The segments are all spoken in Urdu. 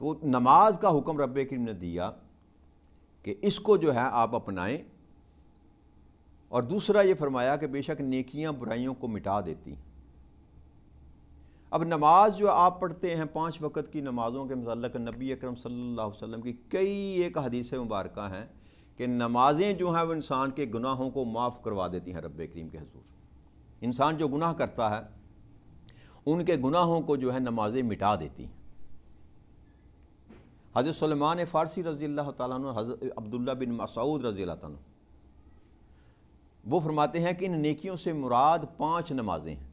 تو نماز کا حکم رب کریم نے دیا کہ اس کو جو ہے آپ اپنائیں، اور دوسرا یہ فرمایا کہ بے شک نیکیاں برائیوں کو مٹا دیتی ہیں۔ اب نماز جو آپ پڑھتے ہیں 5 وقت کی نمازوں کے متعلق نبی اکرم صلی اللہ علیہ وسلم کی کئی ایک حدیث مبارکہ ہیں کہ نمازیں جو ہیں وہ انسان کے گناہوں کو معاف کروا دیتی ہیں رب کریم کے حضور۔ انسان جو گناہ کرتا ہے ان کے گناہوں کو جو ہے نمازیں مٹا دیتی ہیں۔ حضرت سلیمان فارسی رضی اللہ تعالیٰ عنہ، حضرت عبداللہ بن مسعود رضی اللہ تعالیٰ عنہ وہ فرماتے ہیں کہ ان نیکیوں سے مراد 5 نمازیں ہیں،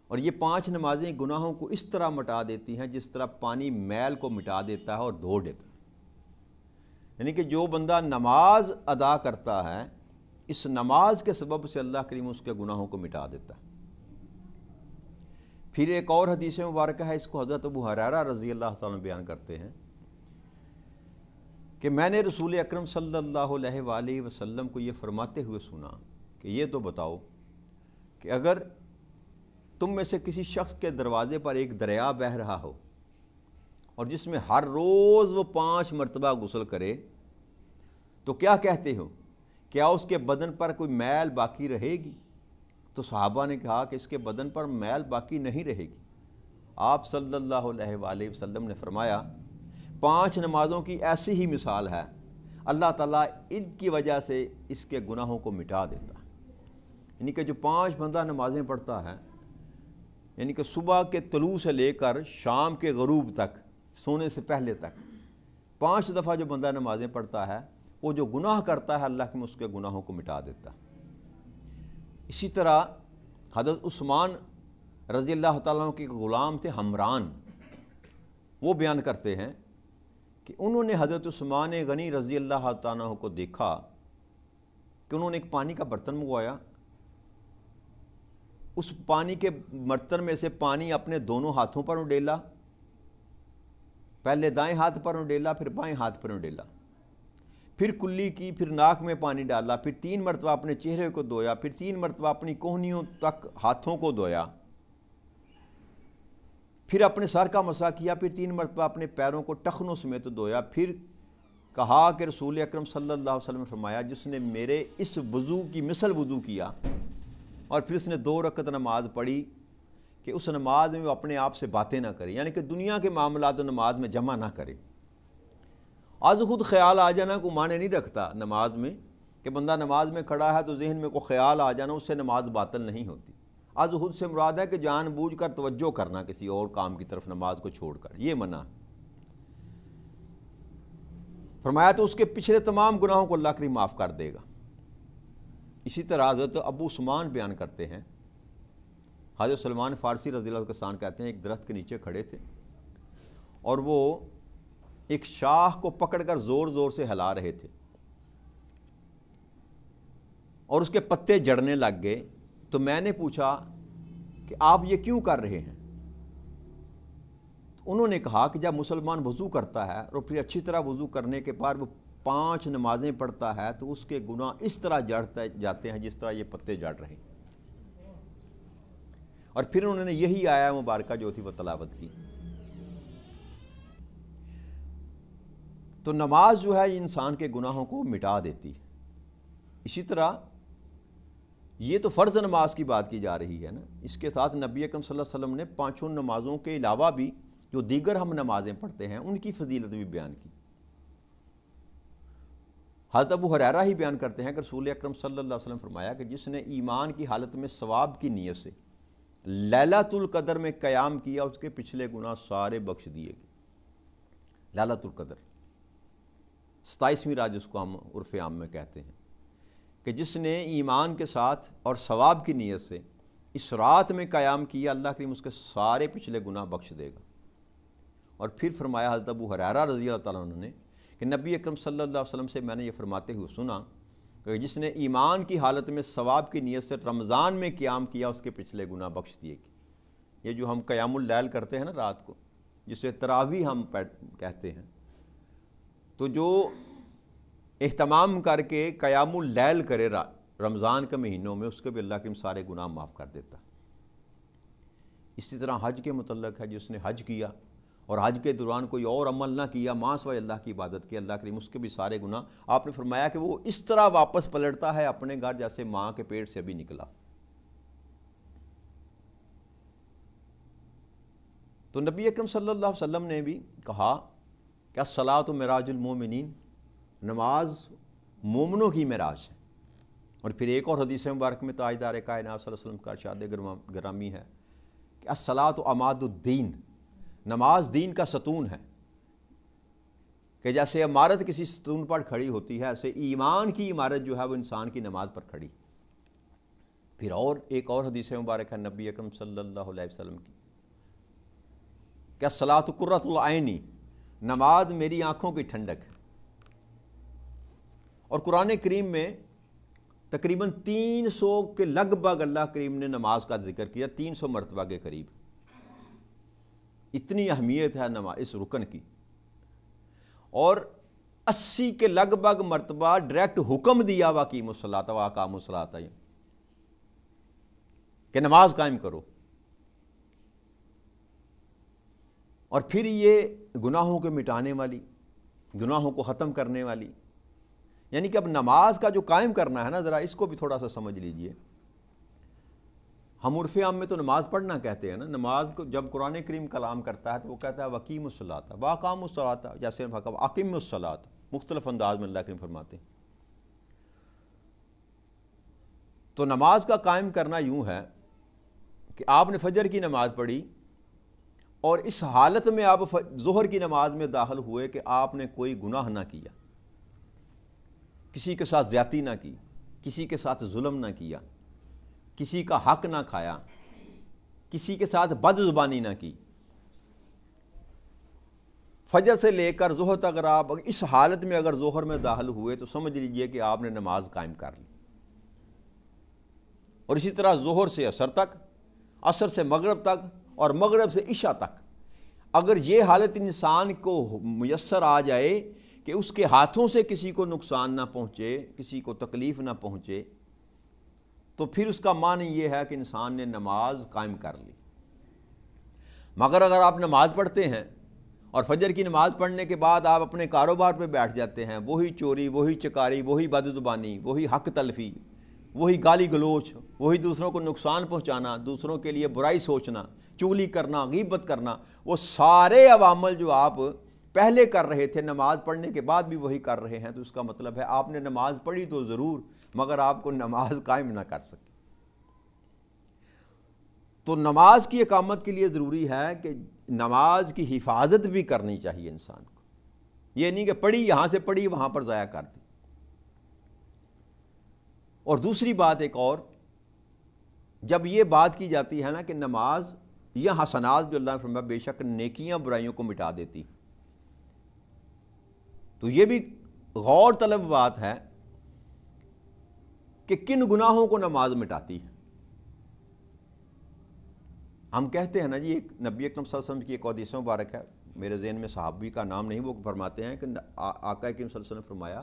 اور یہ 5 نمازیں گناہوں کو اس طرح مٹا دیتی ہیں جس طرح پانی میل کو مٹا دیتا ہے اور دھو دیتا ہے۔ یعنی کہ جو بندہ نماز ادا کرتا ہے اس نماز کے سبب سے اللہ کریم اس کے گناہوں کو مٹا دیتا ہے۔ پھر ایک اور حدیث مبارکہ ہے، اس کو حضرت ابو ہریرہ رضی اللہ تعالیٰ عنہ بیان کرتے ہیں کہ میں نے رسول اکرم صلی اللہ علیہ وآلہ وسلم کو یہ فرماتے ہوئے سنا کہ یہ تو بتاؤ کہ اگر تم میں سے کسی شخص کے دروازے پر ایک دریا بہہ رہا ہو اور جس میں ہر روز وہ 5 مرتبہ غسل کرے تو کیا کہتے ہو، کیا اس کے بدن پر کوئی میل باقی رہے گی؟ تو صحابہ نے کہا کہ اس کے بدن پر میل باقی نہیں رہے گی۔ آپ صلی اللہ علیہ وآلہ وسلم نے فرمایا 5 نمازوں کی ایسی ہی مثال ہے، اللہ تعالیٰ ان کی وجہ سے اس کے گناہوں کو مٹا دیتا ہے۔ یعنی کہ جو 5 بندہ نمازیں پڑھتا ہے، یعنی کہ صبح کے طلوع سے لے کر شام کے غروب تک، سونے سے پہلے تک 5 دفعہ جو بندہ نمازیں پڑھتا ہے وہ جو گناہ کرتا ہے اللہ اس کے گناہوں کو مٹا دیتا ہے۔ اسی طرح حضرت عثمان رضی اللہ تعالیٰ عنہ کے غلام تھے حمران، وہ بیان کرتے ہیں کہ انہوں نے حضرت عثمان غنی رضی اللہ تعالیٰ عنہ کو دیکھا کہ انہوں نے ایک پانی کا برتن منگوایا، اس پانی کے برتن میں سے پانی اپنے دونوں ہاتھوں پر اڈیلا، پہلے دائیں ہاتھ پر اڈیلا پھر بائیں ہاتھ پر اڈیلا، پھر کلی کی، پھر ناک میں پانی ڈالا، پھر 3 مرتبہ اپنے چہرے کو دھویا، پھر 3 مرتبہ اپنی کوہنیوں تک ہاتھوں کو دھویا، پھر اپنے سر کا مسح کیا، پھر 3 مرتبہ اپنے پیروں کو ٹخنوں سمیت دھویا۔ پھر کہا کہ رسول اکرم صلی اللہ علیہ وسلم نے فرمایا جس نے میرے اس وضو کی مثل وضو کیا اور پھر اس نے 2 رکعت نماز پڑھی کہ اس نماز میں وہ اپنے آپ سے باتیں نہ کرے، یعنی کہ دنیا کے معاملات و نماز میں جمع نہ کرے۔ آج خود خیال آ جانا کو معنی نہیں رکھتا نماز میں کہ بندہ نماز میں کھڑا ہے تو ذہن میں کوئی خیال آ جانا، اس سے نماز باطل نہیں ہوتی۔ آج خود سے مراد ہے کہ جان بوجھ کر توجہ کرنا کسی اور کام کی طرف نماز کو چھوڑ کر، یہ منع۔ فرمایا تو اس کے پچھلے تمام گناہوں کو اللہ کریم معاف کر دے گا۔ اسی طرح حضرت ابو عثمان بیان کرتے ہیں، حضرت سلمان فارسی رضی اللہ عنہ کے کہتے ہیں ایک درخت کے نیچے کھڑے تھے اور وہ ایک شاخ کو پکڑ کر زور زور سے ہلا رہے تھے اور اس کے پتے جڑنے لگ گئے، تو میں نے پوچھا کہ آپ یہ کیوں کر رہے ہیں؟ انہوں نے کہا کہ جب مسلمان وضو کرتا ہے اور پھر اچھی طرح وضو کرنے کے بعد وہ 5 نمازیں پڑھتا ہے تو اس کے گناہ اس طرح جڑتے جاتے ہیں جس طرح یہ پتے جڑ رہے ہیں۔ اور پھر انہوں نے یہی آیا مبارکہ جو تھی وہ تلاوت کی۔ تو نماز جو ہے انسان کے گناہوں کو مٹا دیتی ہے۔ اسی طرح یہ تو فرض نماز کی بات کی جا رہی ہے نا، اس کے ساتھ نبی اکرم صلی اللہ علیہ وسلم نے 5 نمازوں کے علاوہ بھی جو دیگر ہم نمازیں پڑھتے ہیں ان کی فضیلت بھی بیان کی۔ حضرت ابو ہریرہ ہی بیان کرتے ہیں کہ رسول اکرم صلی اللہ علیہ وسلم فرمایا کہ جس نے ایمان کی حالت میں ثواب کی نیت سے لیلۃ القدر میں قیام کیا اس کے پچھلے گناہ سارے بخش دیے گئے۔ لیلۃ القدر 27ویں رات جس کو ہم عرف عام میں کہتے ہیں، کہ جس نے ایمان کے ساتھ اور ثواب کی نیت سے اس رات میں قیام کیا اللہ کریم اس کے سارے پچھلے گناہ بخش دے گا۔ اور پھر فرمایا حضرت ابو ہریرہ رضی اللہ تعالیٰ عنہ نے کہ نبی اکرم صلی اللہ علیہ وسلم سے میں نے یہ فرماتے ہوئے سنا کہ جس نے ایمان کی حالت میں ثواب کی نیت سے رمضان میں قیام کیا اس کے پچھلے گناہ بخش دیے گئے۔ یہ جو ہم قیام اللیل کرتے ہیں نا رات کو، جسے تراویح ہم کہتے ہیں، تو جو اہتمام کر کے قیام اللیل کرے رمضان کے مہینوں میں اس کے بھی اللہ کریم سارے گناہ معاف کر دیتا۔ اسی طرح حج کے متعلق ہے، جس نے حج کیا اور حج کے دوران کوئی اور عمل نہ کیا ماں سوائے اللہ کی عبادت کی، اللہ کریم اس کے بھی سارے گناہ، آپ نے فرمایا کہ وہ اس طرح واپس پلٹتا ہے اپنے گھر جیسے ماں کے پیٹ سے ابھی نکلا۔ تو نبی اکرم صلی اللہ علیہ وسلم نے بھی کہا کہ الصلاۃ معراج المومنین، نماز مومنوں کی معراج ہے۔ اور پھر ایک اور حدیث مبارک میں تاجدار کائنات صلی اللہ علیہ وسلم کا ارشاد گرامی ہے کہ الصلاۃ عماد الدین، نماز دین کا ستون ہے، کہ جیسے عمارت کسی ستون پر کھڑی ہوتی ہے ایسے ایمان کی عمارت جو ہے وہ انسان کی نماز پر کھڑی۔ پھر اور ایک اور حدیث مبارک ہے نبی اکرم صلی اللہ علیہ وسلم کی کہ الصلاۃ قرۃ العین، نماز میری آنکھوں کی ٹھنڈک ہے۔ اور قرآن کریم میں تقریباً 300 کے لگ بھگ اللہ کریم نے نماز کا ذکر کیا، 300 مرتبہ کے قریب۔ اتنی اہمیت ہے نماز اس رکن کی، اور 80 کے لگ بھگ مرتبہ ڈائریکٹ حکم دیا واقیم الصلاۃ واقاموا الصلاۃ کہ نماز قائم کرو۔ اور پھر یہ گناہوں کے مٹانے والی، گناہوں کو ختم کرنے والی، یعنی کہ اب نماز کا جو قائم کرنا ہے نا، ذرا اس کو بھی تھوڑا سا سمجھ لیجئے۔ ہم عرف عام میں تو نماز پڑھنا کہتے ہیں نا، نماز کو جب قرآن کریم کلام کرتا ہے تو وہ کہتا ہے وقیم الصلاۃ واقاموا الصلاۃ، جیسے اقیم الصلاۃ، مختلف انداز میں اللہ کریم فرماتے ہیں۔ تو نماز کا قائم کرنا یوں ہے کہ آپ نے فجر کی نماز پڑھی اور اس حالت میں آپ ظہر کی نماز میں داخل ہوئے کہ آپ نے کوئی گناہ نہ کیا، کسی کے ساتھ زیادتی نہ کی، کسی کے ساتھ ظلم نہ کیا، کسی کا حق نہ کھایا، کسی کے ساتھ بد زبانی نہ کی، فجر سے لے کر ظہر تک اگر آپ اس حالت میں اگر ظہر میں داخل ہوئے تو سمجھ لیجئے کہ آپ نے نماز قائم کر لی۔ اور اسی طرح ظہر سے عصر تک، عصر سے مغرب تک، اور مغرب سے عشاء تک اگر یہ حالت انسان کو میسر آ جائے کہ اس کے ہاتھوں سے کسی کو نقصان نہ پہنچے، کسی کو تکلیف نہ پہنچے، تو پھر اس کا معنی یہ ہے کہ انسان نے نماز قائم کر لی۔ مگر اگر آپ نماز پڑھتے ہیں اور فجر کی نماز پڑھنے کے بعد آپ اپنے کاروبار پہ بیٹھ جاتے ہیں، وہی چوری، وہی چکاری، وہی بد زبانی، وہی حق تلفی، وہی گالی گلوچ، وہی دوسروں کو نقصان پہنچانا، دوسروں کے لیے برائی سوچنا، چغلی کرنا، غیبت کرنا، وہ سارے عوامل جو آپ پہلے کر رہے تھے نماز پڑھنے کے بعد بھی وہی کر رہے ہیں، تو اس کا مطلب ہے آپ نے نماز پڑھی تو ضرور مگر آپ کو نماز قائم نہ کر سکے۔ تو نماز کی اقامت کے لیے ضروری ہے کہ نماز کی حفاظت بھی کرنی چاہیے انسان کو، یہ نہیں کہ پڑھی یہاں سے پڑھی وہاں پر ضائع کر دی۔ اور دوسری بات ایک اور، جب یہ بات کی جاتی ہے نا کہ نماز یہ حسنات جو اللہ نے فرمایا بے شک نیکیاں برائیوں کو مٹا دیتی، تو یہ بھی غور طلب بات ہے کہ کن گناہوں کو نماز مٹاتی ہے۔ ہم کہتے ہیں نا جی، ایک نبی اکرم صلی اللہ علیہ وسلم کی ایک حدیث مبارک ہے، میرے ذہن میں صحابی کا نام نہیں، وہ فرماتے ہیں کہ آقا کریم صلی اللہ علیہ وسلم نے فرمایا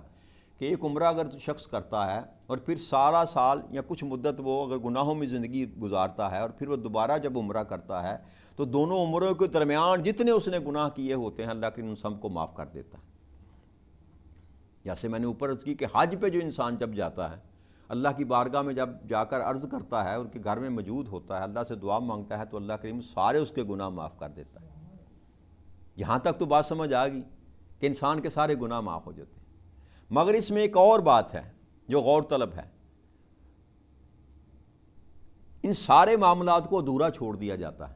کہ ایک عمرہ اگر شخص کرتا ہے اور پھر سارا سال یا کچھ مدت وہ اگر گناہوں میں زندگی گزارتا ہے اور پھر وہ دوبارہ جب عمرہ کرتا ہے تو دونوں عمروں کے درمیان جتنے اس نے گناہ کیے ہوتے ہیں اللہ کریم ان سب کو معاف کر دیتا ہے۔ جیسے میں نے اوپر عرض کی کہ حج پہ جو انسان جب جاتا ہے، اللہ کی بارگاہ میں جب جا کر عرض کرتا ہے، ان کے گھر میں موجود ہوتا ہے، اللہ سے دعا مانگتا ہے، تو اللہ کریم سارے اس کے گناہ معاف کر دیتا ہے۔ یہاں تک تو بات سمجھ آ گئی کہ انسان کے سارے گناہ معاف ہو جاتے ہیں۔ مگر اس میں ایک اور بات ہے جو غور طلب ہے، ان سارے معاملات کو ادھورا چھوڑ دیا جاتا ہے،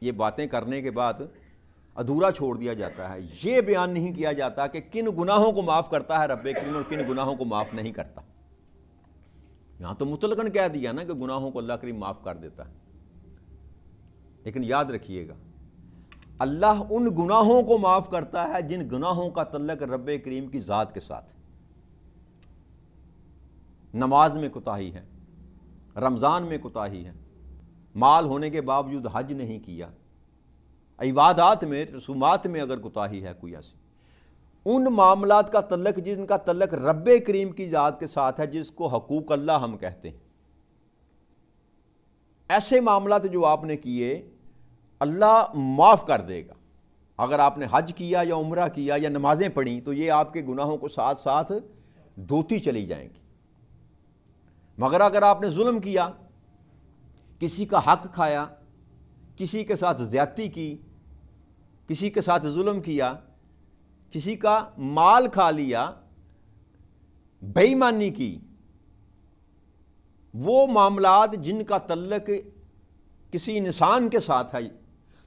یہ باتیں کرنے کے بعد ادھورا چھوڑ دیا جاتا ہے، یہ بیان نہیں کیا جاتا کہ کن گناہوں کو معاف کرتا ہے رب کریم اور کن گناہوں کو معاف نہیں کرتا۔ یہاں تو مطلقاً کہہ دیا نا کہ گناہوں کو اللہ کریم معاف کر دیتا ہے، لیکن یاد رکھیے گا اللہ ان گناہوں کو معاف کرتا ہے جن گناہوں کا تعلق رب کریم کی ذات کے ساتھ۔ نماز میں کوتاہی ہے، رمضان میں کوتاہی ہے، مال ہونے کے باوجود حج نہیں کیا، عبادات میں، رسومات میں اگر کوتاہی ہے کوئی ایسی، ان معاملات کا تعلق جن کا تعلق رب کریم کی ذات کے ساتھ ہے، جس کو حقوق اللہ ہم کہتے ہیں، ایسے معاملات جو آپ نے کیے اللہ معاف کر دے گا۔ اگر آپ نے حج کیا یا عمرہ کیا یا نمازیں پڑھیں تو یہ آپ کے گناہوں کو ساتھ ساتھ دھوتی چلی جائیں گی۔ مگر اگر آپ نے ظلم کیا، کسی کا حق کھایا، کسی کے ساتھ زیادتی کی، کسی کے ساتھ ظلم کیا، کسی کا مال کھا لیا، بے ایمانی کی، وہ معاملات جن کا تعلق کسی انسان کے ساتھ ہے،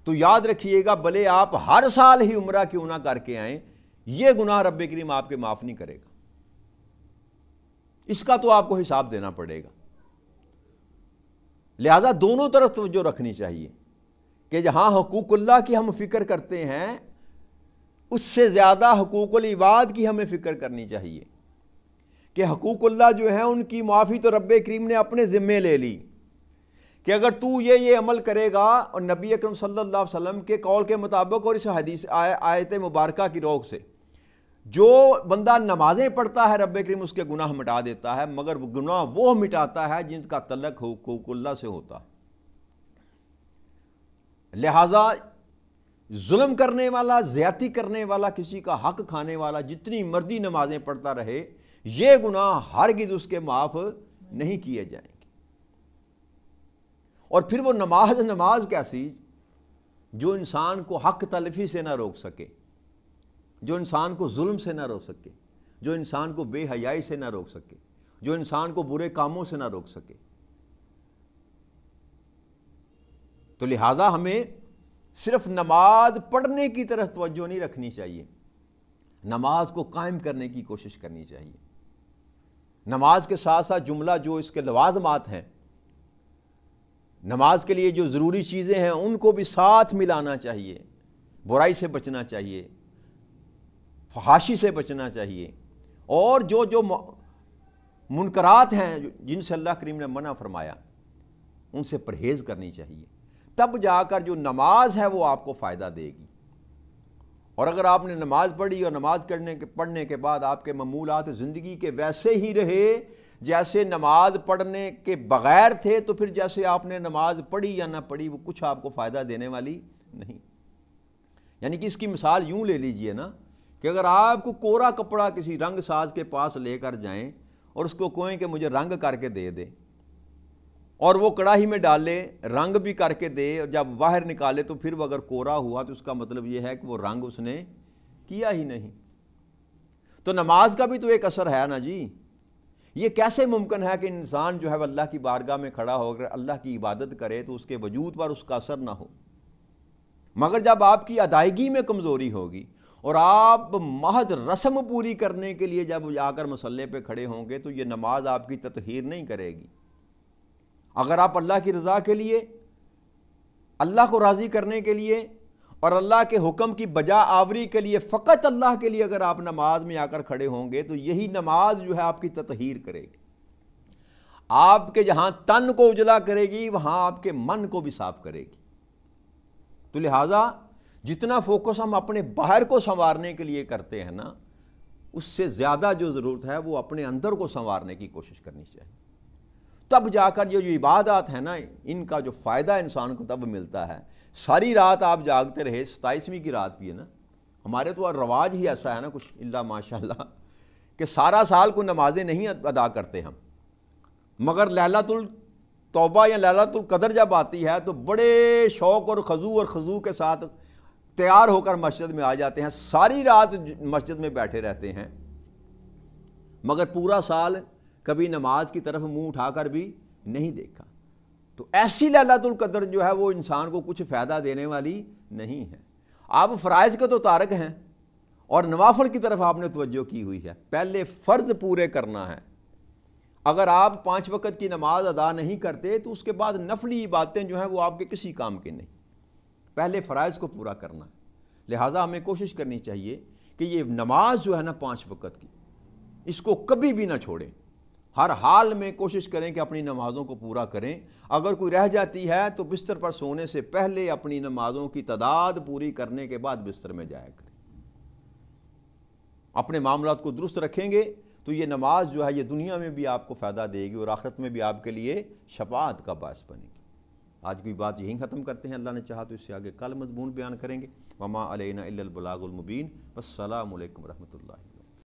تو یاد رکھیے گا بھلے آپ ہر سال ہی عمرہ کیوں نہ کر کے آئیں، یہ گناہ رب کریم آپ کے معاف نہیں کرے گا۔ اس کا تو آپ کو حساب دینا پڑے گا۔ لہذا دونوں طرف توجہ رکھنی چاہیے کہ جہاں حقوق اللہ کی ہم فکر کرتے ہیں، اس سے زیادہ حقوق العباد کی ہمیں فکر کرنی چاہیے کہ حقوق اللہ جو ہیں ان کی معافی تو رب کریم نے اپنے ذمے لے لی کہ اگر تو یہ عمل کرے گا، اور نبی اکرم صلی اللہ علیہ وسلم کے قول کے مطابق اور اس حدیث آیت مبارکہ کی روح سے جو بندہ نمازیں پڑھتا ہے رب کریم اس کے گناہ مٹا دیتا ہے، مگر گناہ وہ مٹاتا ہے جن کا تعلق حقوق اللہ سے ہوتا ہے۔ لہٰذا ظلم کرنے والا، زیادتی کرنے والا، کسی کا حق کھانے والا جتنی مرضی نمازیں پڑھتا رہے، یہ گناہ ہرگز اس کے معاف نہیں کیے جائیں گے۔ اور پھر وہ نماز کیسی جو انسان کو حق تلفی سے نہ روک سکے، جو انسان کو ظلم سے نہ روک سکے، جو انسان کو بے حیائی سے نہ روک سکے، جو انسان کو برے کاموں سے نہ روک سکے۔ تو لہٰذا ہمیں صرف نماز پڑھنے کی طرف توجہ نہیں رکھنی چاہیے، نماز کو قائم کرنے کی کوشش کرنی چاہیے۔ نماز کے ساتھ ساتھ جملہ جو اس کے لوازمات ہیں، نماز کے لیے جو ضروری چیزیں ہیں ان کو بھی ساتھ ملانا چاہیے۔ برائی سے بچنا چاہیے، فحاشی سے بچنا چاہیے، اور جو منکرات ہیں جن سے اللہ کریم نے منع فرمایا ان سے پرہیز کرنی چاہیے۔ تب جا کر جو نماز ہے وہ آپ کو فائدہ دے گی۔ اور اگر آپ نے نماز پڑھی اور نماز پڑھنے کے بعد آپ کے معمولات زندگی کے ویسے ہی رہے جیسے نماز پڑھنے کے بغیر تھے، تو پھر جیسے آپ نے نماز پڑھی یا نہ پڑھی وہ کچھ آپ کو فائدہ دینے والی نہیں۔ یعنی کہ اس کی مثال یوں لے لیجئے نا کہ اگر آپ کو کوڑا کپڑا کسی رنگ ساز کے پاس لے کر جائیں اور اس کو کہیں کہ مجھے رنگ کر کے دے دے، اور وہ کڑاہی میں ڈالے، رنگ بھی کر کے دے، اور جب باہر نکالے تو پھر وہ اگر کوڑا ہوا تو اس کا مطلب یہ ہے کہ وہ رنگ اس نے کیا ہی نہیں۔ تو نماز کا بھی تو ایک اثر ہے نا جی۔ یہ کیسے ممکن ہے کہ انسان جو ہے وہ اللہ کی بارگاہ میں کھڑا ہو کر اللہ کی عبادت کرے تو اس کے وجود پر اس کا اثر نہ ہو؟ مگر جب آپ کی ادائیگی میں کمزوری ہوگی اور آپ محض رسم پوری کرنے کے لیے جب جا کر مصلی پہ کھڑے ہوں گے تو یہ نماز آپ کی تطہیر نہیں کرے گی۔ اگر آپ اللہ کی رضا کے لیے، اللہ کو راضی کرنے کے لیے اور اللہ کے حکم کی بجا آوری کے لیے، فقط اللہ کے لیے اگر آپ نماز میں آ کر کھڑے ہوں گے تو یہی نماز جو ہے آپ کی تطہیر کرے گی۔ آپ کے جہاں تن کو اجلا کرے گی وہاں آپ کے من کو بھی صاف کرے گی۔ تو لہٰذا جتنا فوکس ہم اپنے باہر کو سنوارنے کے لیے کرتے ہیں نا، اس سے زیادہ جو ضرورت ہے وہ اپنے اندر کو سنوارنے کی کوشش کرنی چاہیے۔ تب جا کر جو عبادات ہیں نا، ان کا جو فائدہ انسان کو تب ملتا ہے۔ ساری رات آپ جاگتے رہے، 27ویں کی رات بھی ہے نا، ہمارے تو رواج ہی ایسا ہے نا کچھ اللہ ماشاءاللہ کہ سارا سال کو نمازیں نہیں ادا کرتے ہم، مگر لیلۃ التوبہ یا لیلۃ القدر جب آتی ہے تو بڑے شوق اور خضوع کے ساتھ تیار ہو کر مسجد میں آ جاتے ہیں، ساری رات مسجد میں بیٹھے رہتے ہیں، مگر پورا سال کبھی نماز کی طرف منہ اٹھا کر بھی نہیں دیکھا۔ تو ایسی لیلۃ القدر جو ہے وہ انسان کو کچھ فائدہ دینے والی نہیں ہے۔ آپ فرائض کے تو تارک ہیں اور نوافل کی طرف آپ نے توجہ کی ہوئی ہے، پہلے فرض پورے کرنا ہے۔ اگر آپ 5 وقت کی نماز ادا نہیں کرتے تو اس کے بعد نفلی عبادتیں جو ہیں وہ آپ کے کسی کام کے نہیں، پہلے فرائض کو پورا کرنا ہے۔ لہٰذا ہمیں کوشش کرنی چاہیے کہ یہ نماز جو ہے نا 5 وقت کی، اس کو کبھی بھی نہ چھوڑیں، ہر حال میں کوشش کریں کہ اپنی نمازوں کو پورا کریں۔ اگر کوئی رہ جاتی ہے تو بستر پر سونے سے پہلے اپنی نمازوں کی تعداد پوری کرنے کے بعد بستر میں جایا کریں۔ اپنے معاملات کو درست رکھیں گے تو یہ نماز جو ہے یہ دنیا میں بھی آپ کو فائدہ دے گی اور آخرت میں بھی آپ کے لیے شفاعت کا باعث بنے گی۔ آج کی بات یہیں ختم کرتے ہیں، اللہ نے چاہا تو اس سے آگے کل مضمون بیان کریں گے۔ وما علینا الا البلاغ المبین۔ والسلام علیکم ورحمۃ اللہ۔